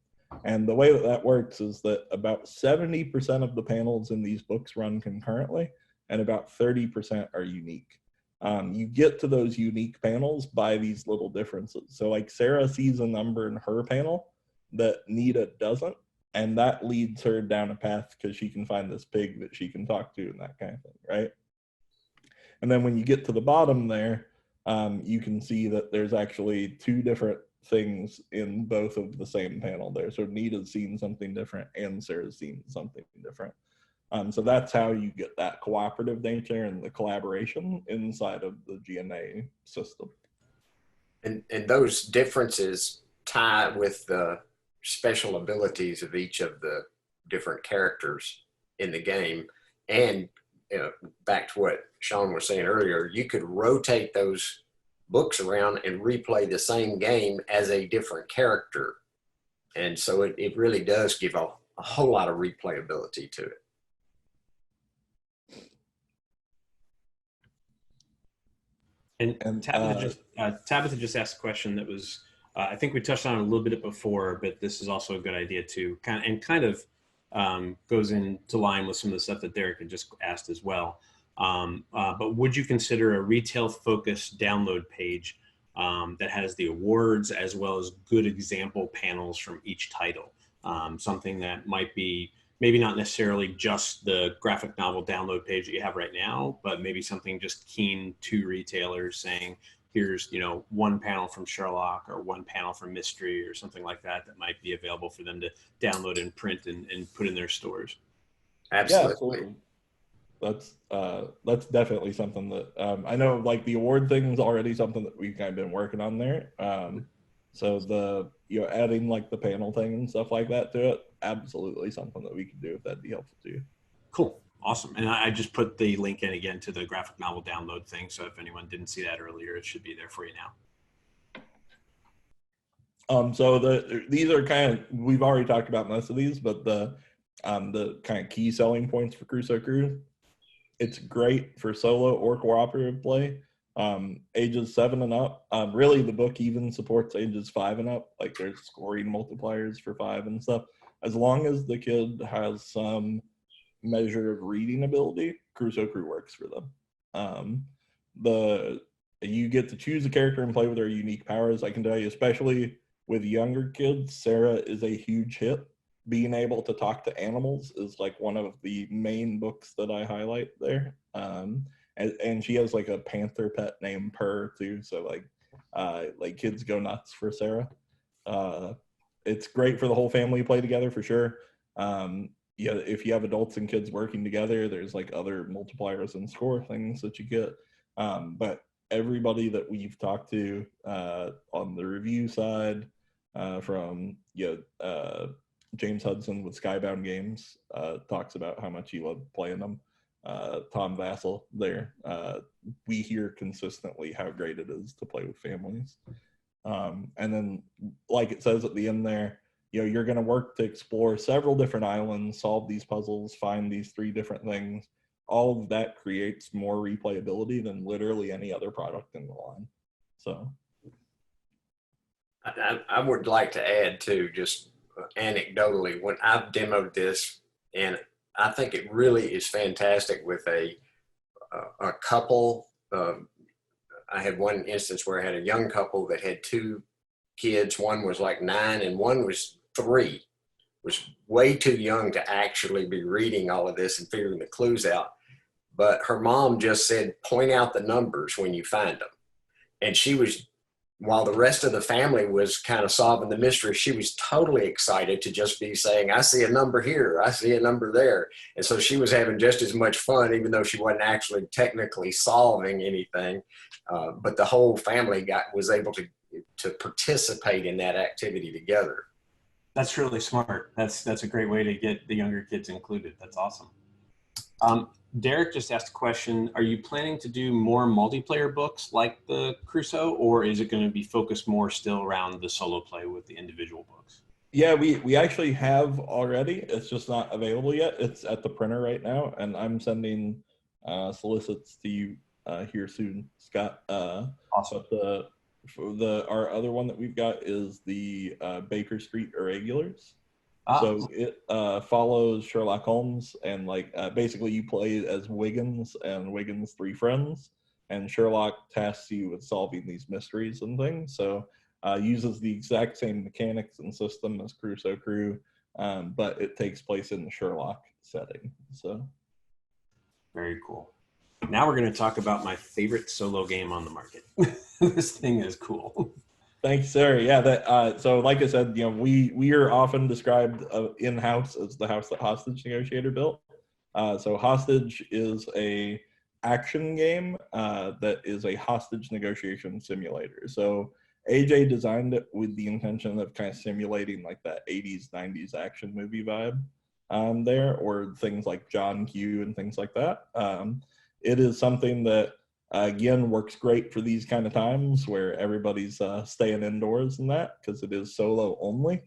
And the way that that works is that about 70% of the panels in these books run concurrently, and about 30% are unique. You get to those unique panels by these little differences. So like Sarah sees a number in her panel that Nita doesn't, and that leads her down a path because she can find this pig that she can talk to and that kind of thing, right? And then when you get to the bottom there, you can see that there's actually 2 different things in both of the same panel there. So Nita's seen something different and Sarah's seen something different. So that's how you get that cooperative nature and the collaboration inside of the GNA system. And those differences tie with the special abilities of each of the different characters in the game. And back to what Shaun was saying earlier, you could rotate those books around and replay the same game as a different character. And so it really does give a whole lot of replayability to it. And Tabitha just asked a question that was, I think we touched on it a little bit before, but this is also a good idea too. Kind of goes into line with some of the stuff that Derek had just asked as well. But would you consider a retail-focused download page that has the awards as well as good example panels from each title? Something that might be maybe not necessarily just the graphic novel download page that you have right now, but maybe something just keen to retailers saying, here's, one panel from Sherlock or one panel from Mystery or something like that might be available for them to download and print and put in their stores. Absolutely. Yeah, absolutely. That's definitely something that I know, like the award thing is already something that we've kind of been working on there. So adding like the panel thing and stuff like that to it, absolutely something that we can do if that'd be helpful to you. Cool. Awesome. And I just put the link in again to the graphic novel download thing. So if anyone didn't see that earlier, it should be there for you now. So these are kind of, we've already talked about most of these, but the kind of key selling points for Crusoe Crew, it's great for solo or cooperative play. Ages 7 and up. Really, the book even supports ages 5 and up. Like there's scoring multipliers for 5 and stuff. As long as the kid has some measure of reading ability, Crusoe Crew works for them. You get to choose a character and play with their unique powers. I can tell you, especially with younger kids, Sarah is a huge hit. Being able to talk to animals is like one of the main books that I highlight there. And she has like a panther pet named Purr too. So like kids go nuts for Sarah. It's great for the whole family to play together for sure. If you have adults and kids working together, there's like other multipliers and score things that you get. But everybody that we've talked to on the review side, from James Hudson with Skybound Games, talks about how much he loved playing them. Tom Vassell there, we hear consistently how great it is to play with families. And then, like it says at the end there, you're going to work to explore several different islands, solve these puzzles, find these 3 different things. All of that creates more replayability than literally any other product in the line. So I would like to add too, just anecdotally, when I've demoed this, and I think it really is fantastic with a couple. I had one instance where I had a young couple that had 2 kids. One was like 9 and one was 3. Was way too young to actually be reading all of this and figuring the clues out. But her mom just said, point out the numbers when you find them. And she was, while the rest of the family was kind of solving the mystery, she was totally excited to just be saying, I see a number here, I see a number there. And so she was having just as much fun, even though she wasn't actually technically solving anything. But the whole family was able to participate in that activity together. That's really smart. That's a great way to get the younger kids included. That's awesome. Derek just asked a question. Are you planning to do more multiplayer books like the Crusoe, or is it going to be focused more still around the solo play with the individual books? Yeah, we actually have already. It's just not available yet. It's at the printer right now, and I'm sending solicits to you here soon, Scott. Awesome. But our other one that we've got is the Baker Street Irregulars. So it follows Sherlock Holmes, and basically you play as Wiggins and Wiggins' 3 friends, and Sherlock tasks you with solving these mysteries and things. So uses the exact same mechanics and system as Crusoe Crew, but it takes place in the Sherlock setting. So very cool. Now we're going to talk about my favorite solo game on the market. This thing is cool. Thanks, sir. Yeah, so like I said, we are often described in-house as the house that Hostage Negotiator built. So Hostage is a action game that is a hostage negotiation simulator. So AJ designed it with the intention of kind of simulating like that 80s, 90s action movie vibe. there, or things like John Q and things like that. It is something that, again, works great for these kind of times where everybody's staying indoors and that, because it is solo only.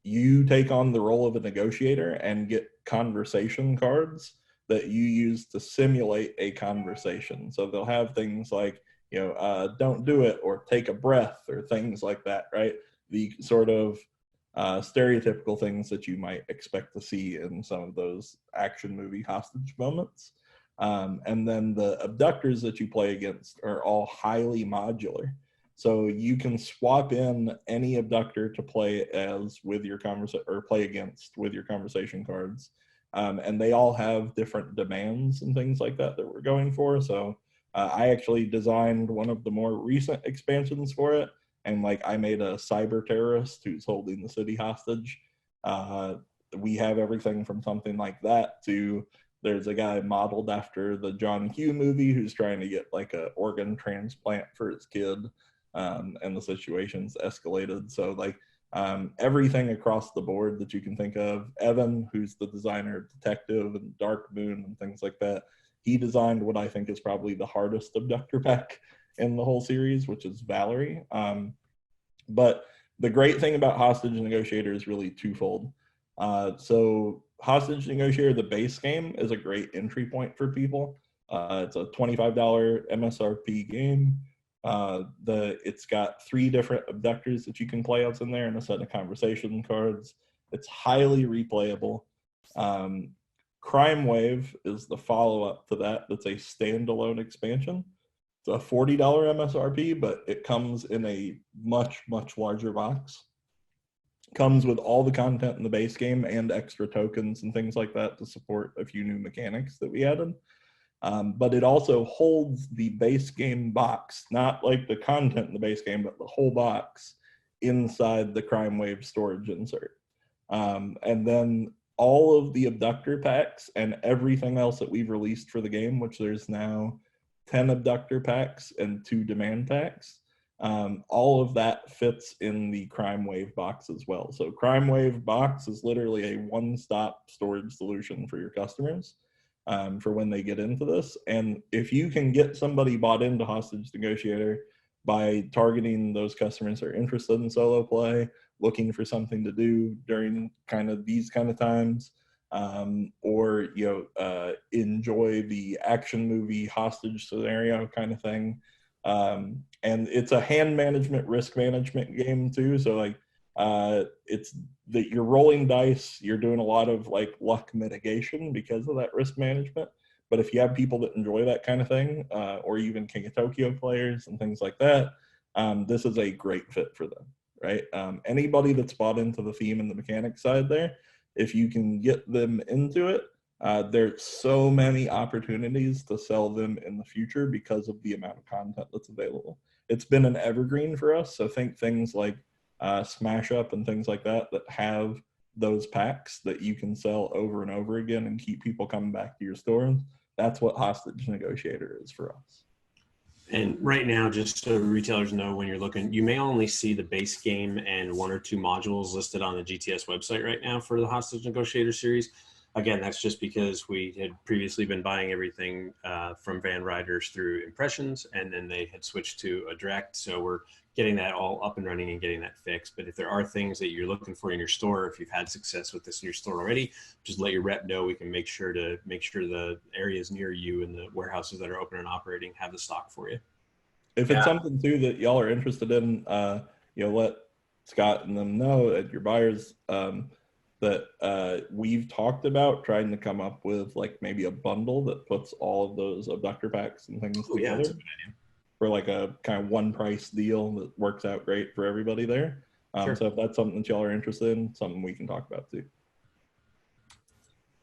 You take on the role of a negotiator and get conversation cards that you use to simulate a conversation. So they'll have things like, don't do it, or take a breath, or things like that, right? The sort of stereotypical things that you might expect to see in some of those action movie hostage moments. And then the abductors that you play against are all highly modular. So you can swap in any abductor to play as with your play against with your conversation cards. And they all have different demands and things like that we're going for. So I actually designed one of the more recent expansions for it. And I made a cyber terrorist who's holding the city hostage. We have everything from something like that to, there's a guy modeled after the John Q movie who's trying to get an organ transplant for his kid. And the situation's escalated. So everything across the board that you can think of. Evan, who's the designer of Detective and Dark Moon and things like that, he designed what I think is probably the hardest abductor pack in the whole series, which is Valerie. But the great thing about Hostage Negotiator is really twofold. So Hostage Negotiator, the base game, is a great entry point for people. It's a $25 MSRP game. It's got 3 different abductors that you can play out in there and a set of conversation cards. It's highly replayable. Crime Wave is the follow-up to that. That's a standalone expansion. It's a $40 MSRP, but it comes in a much, much larger box. Comes with all the content in the base game and extra tokens and things like that to support a few new mechanics that we added. But it also holds the base game box, not the content in the base game, but the whole box inside the Crime Wave storage insert. And then all of the abductor packs and everything else that we've released for the game, which there's now 10 abductor packs and 2 demand packs, all of that fits in the Crime Wave box as well. So Crime Wave box is literally a one-stop storage solution for your customers. For when they get into this. And if you can get somebody bought into Hostage Negotiator by targeting those customers that are interested in solo play, looking for something to do during these kind of times, or enjoy the action movie hostage scenario kind of thing. And it's a hand management, risk management game too. So it's that you're rolling dice, you're doing a lot of luck mitigation because of that risk management. But if you have people that enjoy that kind of thing, or even King of Tokyo players and things like that, this is a great fit for them, right? Anybody that's bought into the theme and the mechanics side there, if you can get them into it, there's so many opportunities to sell them in the future because of the amount of content that's available. It's been an evergreen for us. So think things like Smash Up and things like that have those packs that you can sell over and over again and keep people coming back to your store. That's what Hostage Negotiator is for us. And right now, just so retailers know, when you're looking, you may only see the base game and 1 or 2 modules listed on the GTS website right now for the Hostage Negotiator series. Again, that's just because we had previously been buying everything from Van Riders through Impressions, and then they had switched to a direct. So we're getting that all up and running and getting that fixed. But if there are things that you're looking for in your store, if you've had success with this in your store already, just let your rep know. We can make sure the areas near you and the warehouses that are open and operating have the stock for you. If it's something too that y'all are interested in, let Scott and them know at your buyers that we've talked about trying to come up with maybe a bundle that puts all of those abductor packs and things together. That's a good idea. For a kind of one price deal that works out great for everybody there. Sure. So if that's something that y'all are interested in, something we can talk about too.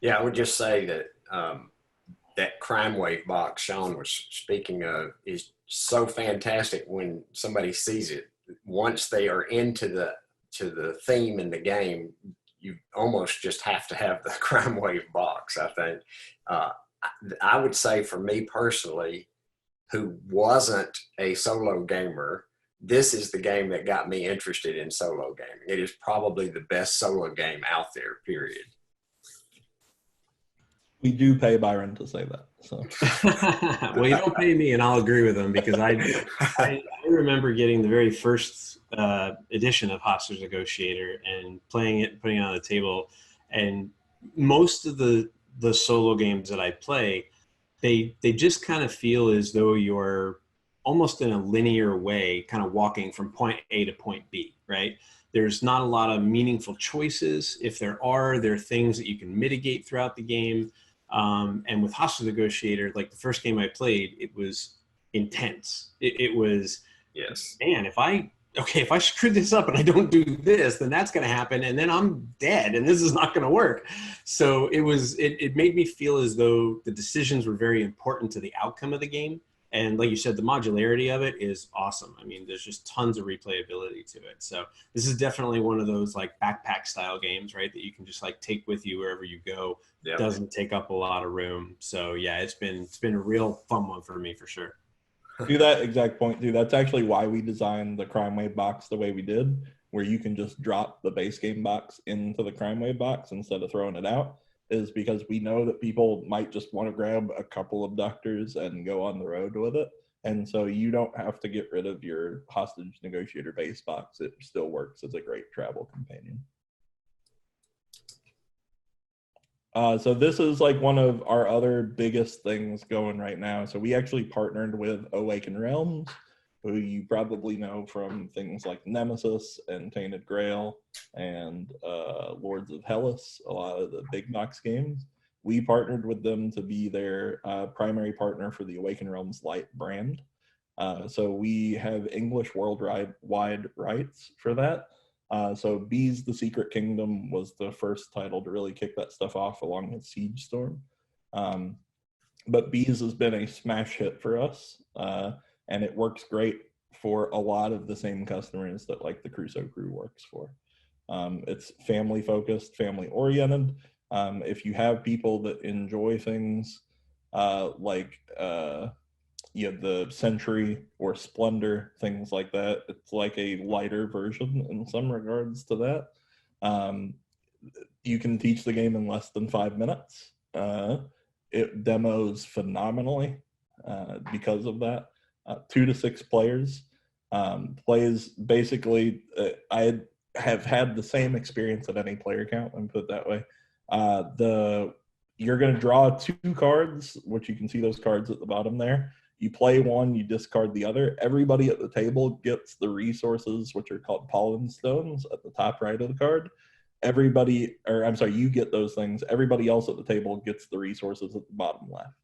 Yeah, I would just say that that Crime Wave box Shaun was speaking of is so fantastic when somebody sees it. Once they are into the theme in the game, you almost just have to have the Crime Wave box, I think. I would say for me personally, who wasn't a solo gamer, this is the game that got me interested in solo gaming. It is probably the best solo game out there, period. We do pay Byron to say that. So. Well, you don't pay me, and I'll agree with him because I remember getting the very first edition of Hostage Negotiator and playing it, putting it on the table, and most of the solo games that I play, they just kind of feel as though you're almost in a linear way, kind of walking from point A to point B, right? There's not a lot of meaningful choices. If there are things that you can mitigate throughout the game. And with Hostage Negotiator, like the first game I played, it was intense. It was, yes, man, if I screw this up and I don't do this, then that's going to happen. And then I'm dead and this is not going to work. So it made me feel as though the decisions were very important to the outcome of the game. And like you said, the modularity of it is awesome. I mean, there's just tons of replayability to it. So this is definitely one of those like backpack style games, right? That you can just like take with you wherever you go. Yep. Doesn't take up a lot of room. So yeah, it's been a real fun one for me for sure. To that exact point, too, that's actually why we designed the Crime Wave box the way we did, where you can just drop the base game box into the Crime Wave box instead of throwing it out, is because we know that people might just want to grab a couple of doctors and go on the road with it. And so you don't have to get rid of your Hostage Negotiator base box. It still works as a great travel companion. So this is like one of our other biggest things going right now. So we actually partnered with Awaken Realms, who you probably know from things like Nemesis and Tainted Grail and Lords of Hellas, a lot of the big box games. We partnered with them to be their primary partner for the Awaken Realms Light brand. So we have English worldwide rights for that. So Bees the Secret Kingdom was the first title to really kick that stuff off along with Siege Storm. But Bees has been a smash hit for us, and it works great for a lot of the same customers that like the Crusoe crew works for. It's family focused, family oriented. If you have people that enjoy things like the Century or Splendor, things like that, it's like a lighter version in some regards to that. You can teach the game in less than 5 minutes. It demos phenomenally because of that. 2 to 6 players. Plays basically, I have had the same experience at any player count, let me put it that way. You're going to draw 2 cards, which you can see those cards at the bottom there. You play one, you discard the other. Everybody at the table gets the resources, which are called pollen stones, at the top right of the card. You get those things. Everybody else at the table gets the resources at the bottom left.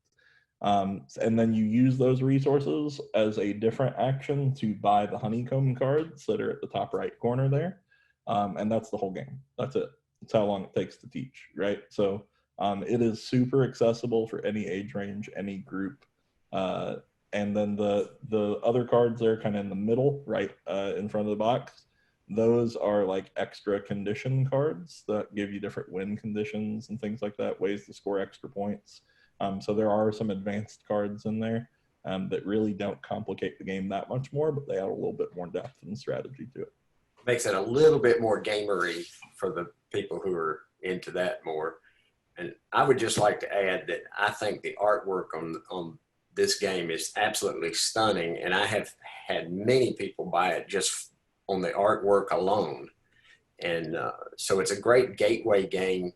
And then you use those resources as a different action to buy the honeycomb cards that are at the top right corner there. And that's the whole game. That's it. That's how long it takes to teach, right? So it is super accessible for any age range, any group. And then the other cards there kind of in the middle, right in front of the box, those are like extra condition cards that give you different win conditions and things like that, ways to score extra points. So there are some advanced cards in there that really don't complicate the game that much more, but they add a little bit more depth and strategy to it. Makes it a little bit more gamery for the people who are into that more. And I would just like to add that I think the artwork on this game is absolutely stunning, and I have had many people buy it just on the artwork alone. And so it's a great gateway game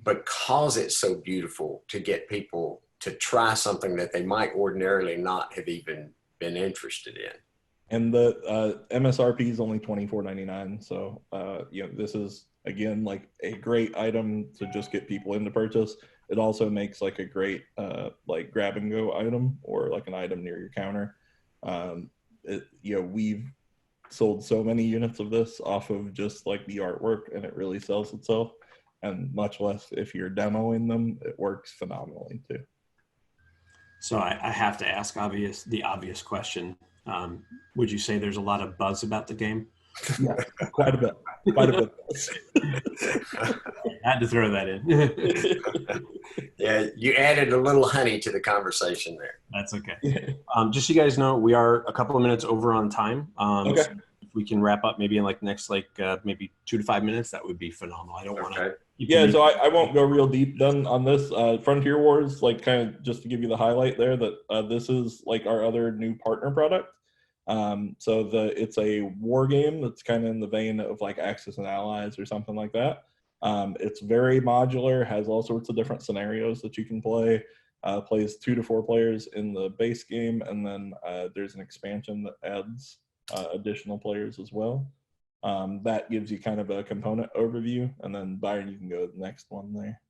because it's so beautiful to get people to try something that they might ordinarily not have even been interested in. And the MSRP is only $24.99. So, this is, again, like a great item to just get people into purchase. It also makes like a great like grab and go item or like an item near your counter. We've sold so many units of this off of just like the artwork, and it really sells itself. And much less if you're demoing them, it works phenomenally too. So I have to ask the obvious question. Would you say there's a lot of buzz about the game? Yeah, quite a bit. I had to throw that in. Yeah, you added a little honey to the conversation there. That's okay. Just so you guys know, we are a couple of minutes over on time. Okay. So we can wrap up maybe in like the next maybe 2 to 5 minutes, that would be phenomenal. I don't want to. Yeah, so I won't go real deep then on this. Frontier Wars, like kind of just to give you the highlight there, that this is like our other new partner product. So it's a war game that's kind of in the vein of like Axis and Allies or something like that. It's very modular, has all sorts of different scenarios that you can play. Plays 2 to 4 players in the base game, and then there's an expansion that adds additional players as well. That gives you kind of a component overview, and then Byron, you can go to the next one there.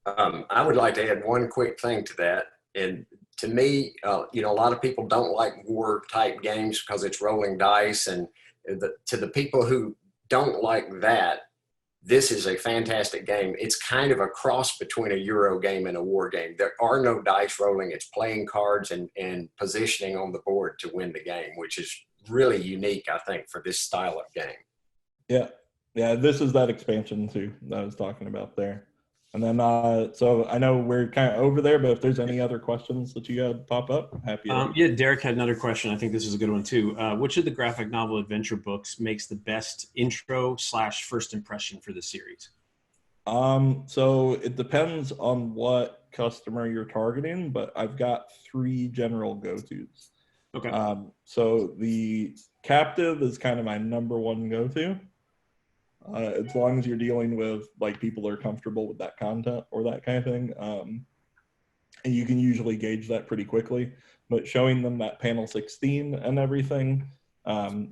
I would like to add one quick thing to that. And to me, a lot of people don't like war type games because it's rolling dice. And to the people who don't like that, this is a fantastic game. It's kind of a cross between a Euro game and a war game. There are no dice rolling. It's playing cards and positioning on the board to win the game, which is really unique, I think, for this style of game. Yeah, this is that expansion too that I was talking about there. And then, so I know we're kind of over there, but if there's any other questions that you had pop up, I'm happy to. Yeah, Derek had another question. I think this is a good one too. Which of the graphic novel adventure books makes the best intro / first impression for the series? So it depends on what customer you're targeting, but I've got 3 general go-tos. Okay. So the Captive is kind of my #1 go-to. As long as you're dealing with like people that are comfortable with that content or that kind of thing. And you can usually gauge that pretty quickly, but showing them that panel 16 and everything,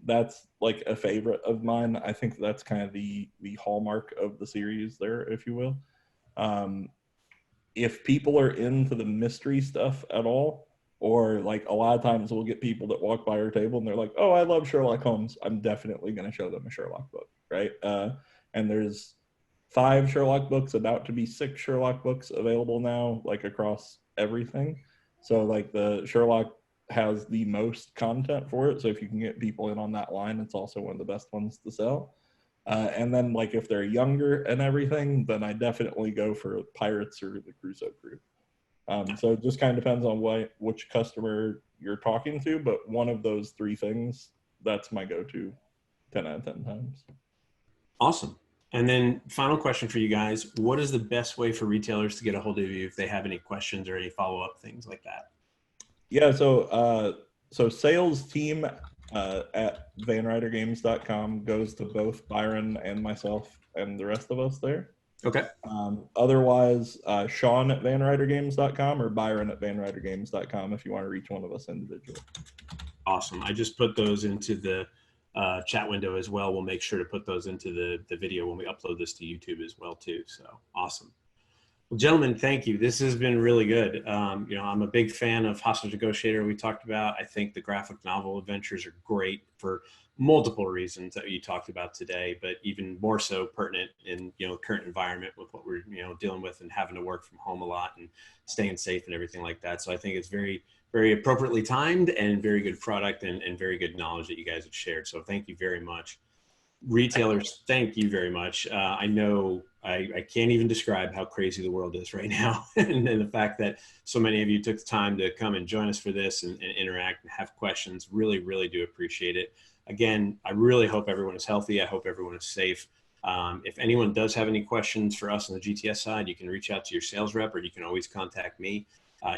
that's like a favorite of mine. I think that's kind of the hallmark of the series there, if you will. If people are into the mystery stuff at all, or like a lot of times we'll get people that walk by our table and they're like, oh, I love Sherlock Holmes. I'm definitely going to show them a Sherlock book, right? And there's 5 Sherlock books, about to be 6 Sherlock books available now, like across everything. So like the Sherlock has the most content for it. So if you can get people in on that line, it's also one of the best ones to sell. And then like if they're younger and everything, then I definitely go for Pirates or the Crusoe crew. So it just kind of depends on which customer you're talking to, but one of those 3 things, that's my go-to 10 out of 10 times. Awesome. And then final question for you guys. What is the best way for retailers to get a hold of you if they have any questions or any follow-up things like that? Yeah, so sales team at vanrydergames.com goes to both Byron and myself and the rest of us there. Okay. Otherwise, Shaun at vanrydergames.com or Byron at vanrydergames.com if you want to reach one of us individually. Awesome. I just put those into the chat window as well. We'll make sure to put those into the video when we upload this to YouTube as well too. So awesome. Well, gentlemen, thank you. This has been really good. I'm a big fan of Hostage Negotiator we talked about. I think the graphic novel adventures are great for multiple reasons that you talked about today, but even more so pertinent in current environment with what we're dealing with and having to work from home a lot and staying safe and everything like that. So I think it's very, very appropriately timed and very good product and very good knowledge that you guys have shared. So thank you very much. Retailers, thank you very much. I know I can't even describe how crazy the world is right now. and the fact that so many of you took the time to come and join us for this and interact and have questions, really, really do appreciate it. Again, I really hope everyone is healthy. I hope everyone is safe. If anyone does have any questions for us on the GTS side, you can reach out to your sales rep or you can always contact me.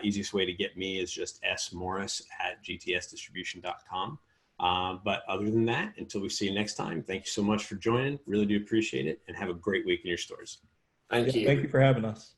Easiest way to get me is just smorris@gtsdistribution.com. But other than that, until we see you next time, thank you so much for joining. Really do appreciate it and have a great week in your stores. Thank you. Thank you for having us.